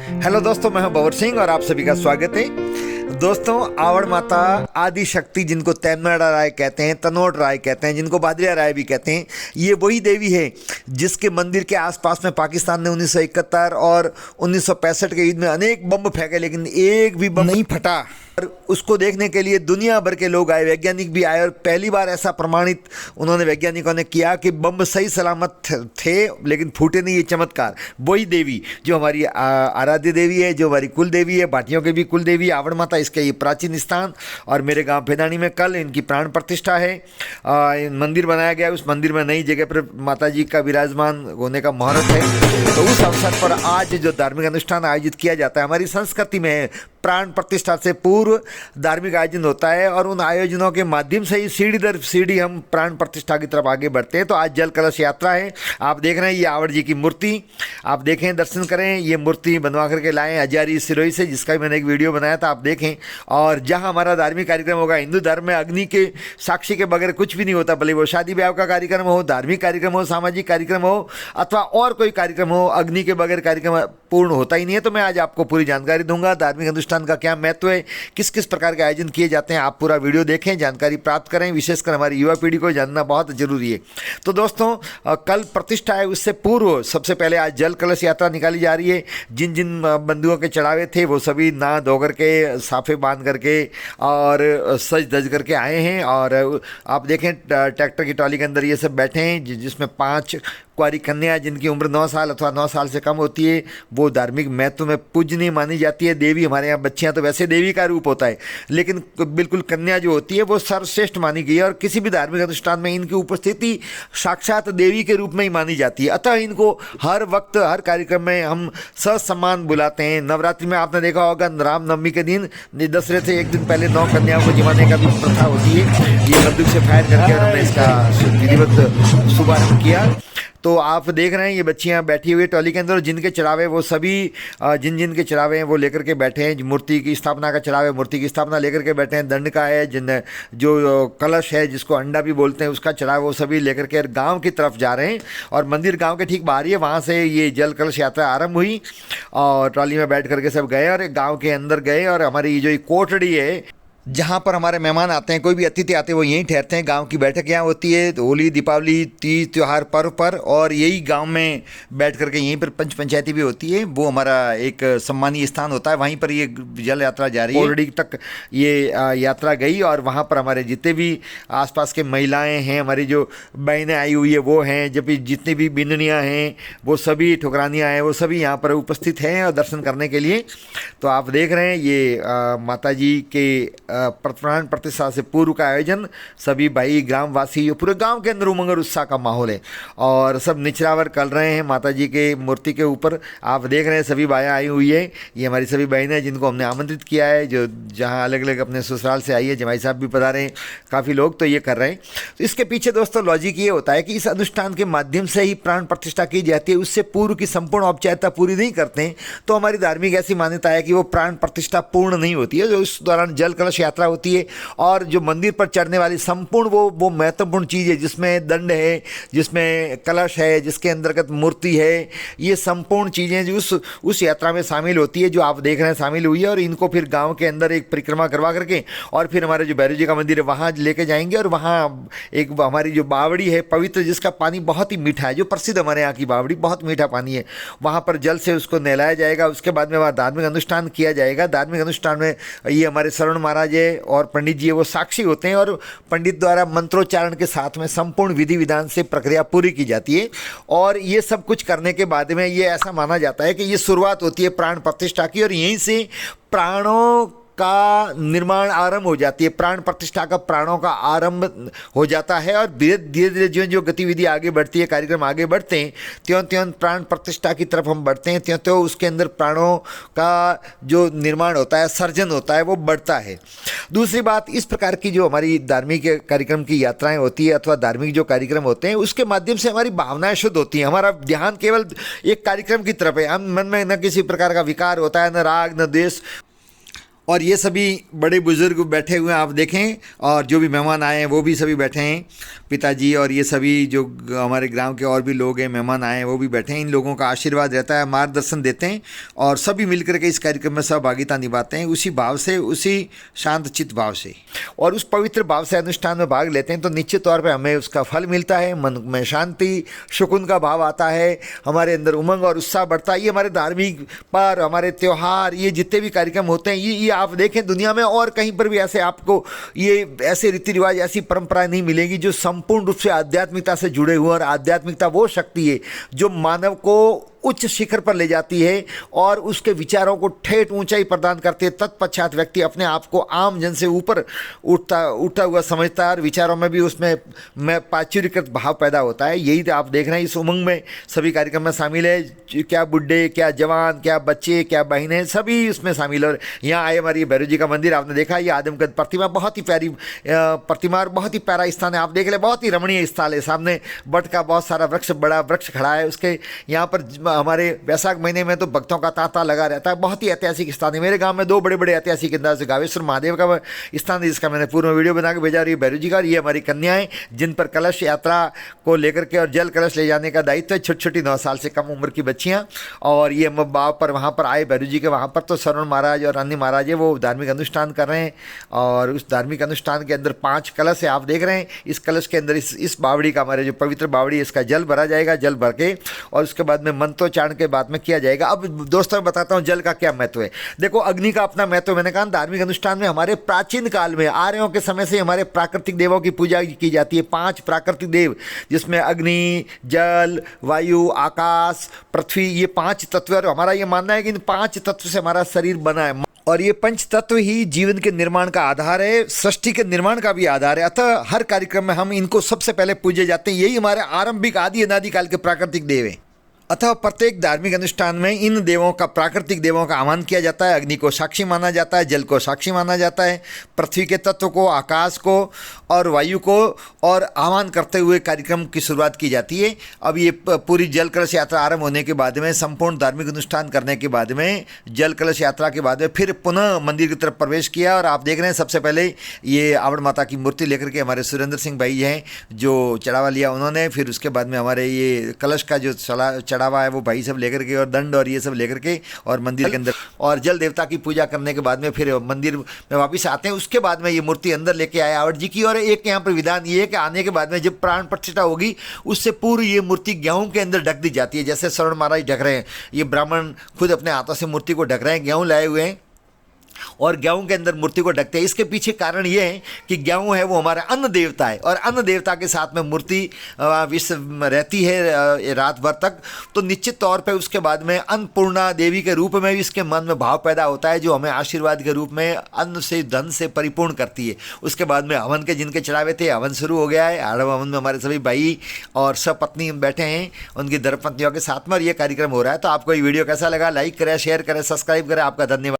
Hello दोस्तों, मैं हूं बवर सिंह और आप सभी का स्वागत है। दोस्तों, आवड़ माता आदि शक्ति, जिनको तैनमाड़ा राय कहते हैं, तनोट राय कहते हैं, जिनको बादरिया राय भी कहते हैं, ये वही देवी है जिसके मंदिर के आसपास में पाकिस्तान ने 1971 और 1965 के युद्ध में अनेक बम फेंके, लेकिन एक भी बम नहीं फटा। और उसको देखने के लिए दुनिया भर के लोग आए, वैज्ञानिक भी आए, और पहली बार ऐसा प्रमाणित उन्होंने वैज्ञानिकों ने किया कि बम सही सलामत थे लेकिन फूटे नहीं। ये चमत्कार वही देवी जो हमारी आराध्य देवी है, जो हमारी कुल देवी है, भाटियों की भी कुल देवी आवड़ माता, इसका ये प्राचीन स्थान। और मेरे गांव फेदानी में कल इनकी प्राण प्रतिष्ठा है। मंदिर बनाया गया, उस मंदिर में नई जगह पर माता जी का विराजमान होने का मुहूर्त है। तो उस अवसर पर आज जो धार्मिक अनुष्ठान आयोजित किया जाता है, हमारी संस्कृति में है, प्राण प्रतिष्ठा से पूर्व धार्मिक आयोजन होता है और उन आयोजनों के माध्यम से ही सीढ़ी दर सीढ़ी हम प्राण प्रतिष्ठा की तरफ आगे बढ़ते हैं। तो आज जल कलश यात्रा है। आप देख रहे हैं ये आवड़ जी की मूर्ति, आप देखें, दर्शन करें। ये मूर्ति बनवा करके लाए हजारी सिरोही से, जिसका भी मैंने एक वीडियो बनाया था, आप देखें। और जहाँ हमारा धार्मिक कार्यक्रम होगा, हिंदू धर्म में अग्नि के साक्षी के बगैर कुछ भी नहीं होता, भले वो शादी ब्याह का कार्यक्रम हो, धार्मिक कार्यक्रम हो, सामाजिक कार्यक्रम हो अथवा और कोई कार्यक्रम हो, अग्नि के बगैर कार्यक्रम पूर्ण होता ही नहीं है। तो मैं आज आपको पूरी जानकारी दूंगा, धार्मिक अनुष्ठान का क्या महत्व है, किस किस प्रकार के आयोजन किए जाते हैं। आप पूरा वीडियो देखें, जानकारी प्राप्त करें। विशेषकर हमारी युवा पीढ़ी को जानना बहुत जरूरी है। तो दोस्तों, कल प्रतिष्ठा है, उससे पूर्व सबसे पहले आज जल कलश यात्रा निकाली जा रही है। जिन जिन बंधुओं के चढ़ावे थे वो सभी नहा धो करके, साफे बांध करके और सज धज करके आए हैं। और आप देखें ट्रैक्टर की ट्रॉली के अंदर ये सब बैठे हैं, जिसमें 5 कुंवारी कन्या जिनकी उम्र 9 साल अथवा 9 साल से कम होती है, वो धार्मिक महत्व में पूजनीय मानी जाती है। देवी, हमारे यहाँ बच्चियाँ तो वैसे देवी का रूप होता है, लेकिन बिल्कुल कन्या जो होती है वो सर्वश्रेष्ठ मानी गई है और किसी भी धार्मिक अनुष्ठान में इनकी उपस्थिति साक्षात देवी के रूप में ही मानी जाती है। अतः इनको हर वक्त, हर कार्यक्रम में हम ससम्मान बुलाते हैं। नवरात्रि में आपने देखा होगा, रामनवमी के दिन, दशहरे से एक दिन पहले 9 कन्याओं को जिमाने का भी प्रथा होती है। ये बंदूक से फायर करके उन्होंने इसका विधिवत शुभारंभ किया। तो आप देख रहे हैं ये बच्चियां बैठी हुई ट्रॉली के अंदर, और जिनके चढ़ावे वो सभी जिन जिन के चढ़ावे हैं वो लेकर के बैठे हैं। मूर्ति की स्थापना का चढ़ावे, मूर्ति की स्थापना लेकर के बैठे हैं। दंड का है, जो कलश है, जिसको अंडा भी बोलते हैं, उसका चढ़ावा वो सभी लेकर के गांव की तरफ जा रहे हैं। और मंदिर गांव के ठीक बाहर ही है, वहाँ से ये जल कलश यात्रा आरंभ हुई और ट्रॉली में बैठ करके सब गए और गाँव के अंदर गए। और हमारी जो कोटड़ी है, जहाँ पर हमारे मेहमान आते हैं, कोई भी अतिथि आते हैं, वो यहीं ठहरते हैं। गांव की बैठक यहाँ होती है होली, दीपावली, तीज त्योहार पर्व पर, और यही गांव में बैठ करके यहीं पर पंच पंचायती भी होती है। वो हमारा एक सम्मानीय स्थान होता है, वहीं पर ये जल यात्रा जारी है। ऑलरेडी तक ये यात्रा गई और वहाँ पर हमारे जितने भी आसपास के महिलाएँ हैं, हमारी जो बहनें आई हुई है वो हैं, जब जितनी भी बिंदनियाँ हैं, वो सभी ठुकरानियाँ हैं, वो सभी यहाँ पर उपस्थित हैं और दर्शन करने के लिए। तो आप देख रहे हैं ये माता जी के प्राण प्रतिष्ठा से पूर्व का आयोजन। सभी भाई ग्रामवासी, पूरे गांव के अंदर उमंग और उत्साह का माहौल है और सब निचरावर कर रहे हैं माता जी के मूर्ति के ऊपर। आप देख रहे हैं सभी बायाँ आई हुई है, ये हमारी सभी बहनें जिनको हमने आमंत्रित किया है, जो जहां अलग अलग अपने ससुराल से आई है। जमाई साहब भी पधारे हैं, काफ़ी लोग तो ये कर रहे हैं। तो इसके पीछे दोस्तों लॉजिक ये होता है कि इस अनुष्ठान के माध्यम से ही प्राण प्रतिष्ठा की जाती है, उससे पूर्व की संपूर्ण औपचारिकता पूरी नहीं करते हैं तो हमारी धार्मिक ऐसी मान्यता है कि वो प्राण प्रतिष्ठा पूर्ण नहीं होती है। जो इस दौरान जल कलश यात्रा होती है और जो मंदिर पर चढ़ने वाली संपूर्ण वो महत्वपूर्ण चीज़ है, जिसमें दंड है, जिसमें कलश है, जिसके अंतर्गत मूर्ति है, ये संपूर्ण चीज़ें जो उस यात्रा में शामिल होती है, जो आप देख रहे हैं शामिल हुई है। और इनको फिर गांव के अंदर एक परिक्रमा करवा करके और फिर हमारे जो भैरव जी का मंदिर है वहाँ लेके जाएंगे। और वहाँ एक हमारी जो बावड़ी है पवित्र, जिसका पानी बहुत ही मीठा है, जो प्रसिद्ध हमारे यहाँ की बावड़ी, बहुत मीठा पानी है, वहाँ पर जल से उसको नहलाया जाएगा। उसके बाद में वहाँ धार्मिक अनुष्ठान किया जाएगा। धार्मिक अनुष्ठान में ये हमारे शरण महाराज है और पंडित जी वो साक्षी होते हैं और पंडित द्वारा मंत्रोच्चारण के साथ में संपूर्ण विधि विधान से प्रक्रिया पूरी की जाती है। और ये सब कुछ करने के बाद में ये ऐसा माना जाता है कि ये शुरुआत होती है प्राण प्रतिष्ठा की और यहीं से प्राणों का निर्माण आरंभ हो जाती है। प्राण प्रतिष्ठा का, प्राणों का आरंभ हो जाता है और धीरे धीरे जो गतिविधि आगे बढ़ती है, कार्यक्रम आगे बढ़ते हैं, त्यों त्यों प्राण प्रतिष्ठा की तरफ हम बढ़ते हैं, त्यों त्यों उसके अंदर प्राणों का जो निर्माण होता है, सर्जन होता है, वो बढ़ता है। दूसरी बात, इस प्रकार की जो हमारी धार्मिक कार्यक्रम की यात्राएं होती है अथवा धार्मिक जो कार्यक्रम होते हैं, उसके माध्यम से हमारी भावनाएं शुद्ध होती हैं। हमारा ध्यान केवल एक कार्यक्रम की तरफ है, हम मन में न किसी प्रकार का विकार होता है, न राग, न द्वेष। और ये सभी बड़े बुजुर्ग बैठे हुए हैं आप देखें, और जो भी मेहमान आए हैं वो भी सभी बैठे हैं, पिताजी और ये सभी जो हमारे गांव के और भी लोग हैं मेहमान आए हैं वो भी बैठे हैं। इन लोगों का आशीर्वाद रहता है, मार्गदर्शन देते हैं और सभी मिलकर के इस कार्यक्रम में सहभागिता निभाते हैं उसी भाव से, उसी शांत चित्त भाव से, और उस पवित्र भाव से अनुष्ठान में भाग लेते हैं तो निश्चित तौर पर हमें उसका फल मिलता है, मन में शांति सुकून का भाव आता है, हमारे अंदर उमंग और उत्साह बढ़ता है। ये हमारे धार्मिक पर्व, हमारे त्यौहार, ये जितने भी कार्यक्रम होते हैं, ये आप देखें दुनिया में और कहीं पर भी ऐसे आपको ये ऐसे रीति रिवाज, ऐसी परंपराएं नहीं मिलेगी जो संपूर्ण रूप से आध्यात्मिकता से जुड़े हुए। और आध्यात्मिकता वो शक्ति है जो मानव को उच्च शिखर पर ले जाती है और उसके विचारों को ठेठ ऊंचाई प्रदान करती है। तत्पश्चात व्यक्ति अपने आप को आम जन से ऊपर उठता हुआ समझता है और विचारों में भी उसमें प्राचुर्यकृत भाव पैदा होता है। यही तो आप देख रहे हैं, इस उमंग में सभी कार्यक्रम में शामिल है, क्या बुढ़े, क्या जवान, क्या बच्चे, क्या बहनें, सभी उसमें शामिल। और यहाँ आए हमारी भैरव जी का मंदिर आपने देखा, ये आदमकद प्रतिमा, बहुत ही प्यारी प्रतिमा और बहुत ही प्यारा स्थान है। आप देख ले, बहुत ही रमणीय स्थल है। सामने बट का बहुत सारा वृक्ष, बड़ा वृक्ष खड़ा है, उसके यहाँ पर हमारे वैशाख महीने में तो भक्तों का तांता लगा रहता है। बहुत ही ऐतिहासिक स्थान है। मेरे गांव में 2 बड़े बड़े ऐतिहासिक अंदाज से गावेश्वर महादेव का स्थान है जिसका मैंने पूर्व वीडियो बना के भेजा। रही है भैरव जी का, और ये हमारी कन्याएं जिन पर कलश यात्रा को लेकर के और जल कलश ले जाने का दायित्व है, छोटी छोटी 9 साल से कम उम्र की बच्चियाँ। और ये हम बाप पर वहाँ पर आए भैरव जी के, वहाँ पर तो श्रवण महाराज और अन्य महाराज है वो धार्मिक अनुष्ठान कर रहे हैं। और उस धार्मिक अनुष्ठान के अंदर 5 कलश है आप देख रहे हैं। इस कलश के अंदर इस बावड़ी का, हमारे जो पवित्र बावड़ी है, इसका जल भरा जाएगा, जल भर के और उसके बाद में मंत्रोच्चारण के बाद में किया जाएगा। अब दोस्तों मैं बताता हूं जल का क्या महत्व है। देखो, अग्नि का अपना महत्व, मैंने कहा धार्मिक अनुष्ठान में हमारे प्राचीन काल में आर्यों के समय से हमारे प्राकृतिक देवों की पूजा की जाती है। 5 प्राकृतिक देव जिसमें अग्नि, जल, वायु, आकाश, पृथ्वी, ये 5 तत्व। और हमारा ये मानना है कि इन 5 तत्व से हमारा शरीर बना है और ये 5 तत्व ही जीवन के निर्माण का आधार है, सृष्टि के निर्माण का भी आधार है। अतः हर कार्यक्रम में हम इनको सबसे पहले पूजे जाते हैं। यही हमारे आरंभिक आदि अनादि काल के प्राकृतिक देव हैं। अतः प्रत्येक धार्मिक अनुष्ठान में इन देवों का, प्राकृतिक देवों का आह्वान किया जाता है। अग्नि को साक्षी माना जाता है, जल को साक्षी माना जाता है, पृथ्वी के तत्व को, आकाश को और वायु को, और आह्वान करते हुए कार्यक्रम की शुरुआत की जाती है। अब ये पूरी जल कलश यात्रा आरंभ होने के बाद में, संपूर्ण धार्मिक अनुष्ठान करने के बाद में, जल कलश यात्रा के बाद में फिर पुनः मंदिर की तरफ प्रवेश किया। और आप देख रहे हैं सबसे पहले ये आवड़ माता की मूर्ति लेकर के हमारे सुरेंद्र सिंह भाई हैं जो चढ़ावा लिया उन्होंने। फिर उसके बाद में हमारे ये कलश का जो चढ़ावा है वो भाई सब लेकर के, और दंड और ये सब लेकर के, और मंदिर के अंदर और जल देवता की पूजा करने के बाद में फिर मंदिर में वापस आते हैं। उसके बाद में ये मूर्ति अंदर लेके आए आवड़ जी की। और एक यहाँ पर विधान ये है कि आने के बाद में जब प्राण प्रतिष्ठा होगी उससे पूर्व ये मूर्ति गेहूं के अंदर ढक दी जाती है। जैसे श्रवण महाराज ढक रहे हैं, ये ब्राह्मण खुद अपने हाथों से मूर्ति को ढक रहे हैं, गेहूं लाए हुए हैं और गेहूं के अंदर मूर्ति को ढकते हैं। इसके पीछे कारण ये है कि गेहूं है वो हमारा अन्न देवता है, और अन्न देवता के साथ में मूर्ति विश्व रहती है रात भर तक। तो निश्चित तौर पे उसके बाद में अन्नपूर्णा देवी के रूप में भी इसके मन में भाव पैदा होता है जो हमें आशीर्वाद के रूप में अन्न से, धन से परिपूर्ण करती है। उसके बाद में हवन के जिनके चढ़ावे थे, हवन शुरू हो गया है। आड़व हवन में हमारे सभी भाई और सब पत्नी बैठे हैं उनकी धर्मपत्नियों के साथ में, और ये कार्यक्रम हो रहा है। तो आपको ये वीडियो कैसा लगा, लाइक करें, शेयर करें, सब्सक्राइब करें। आपका धन्यवाद।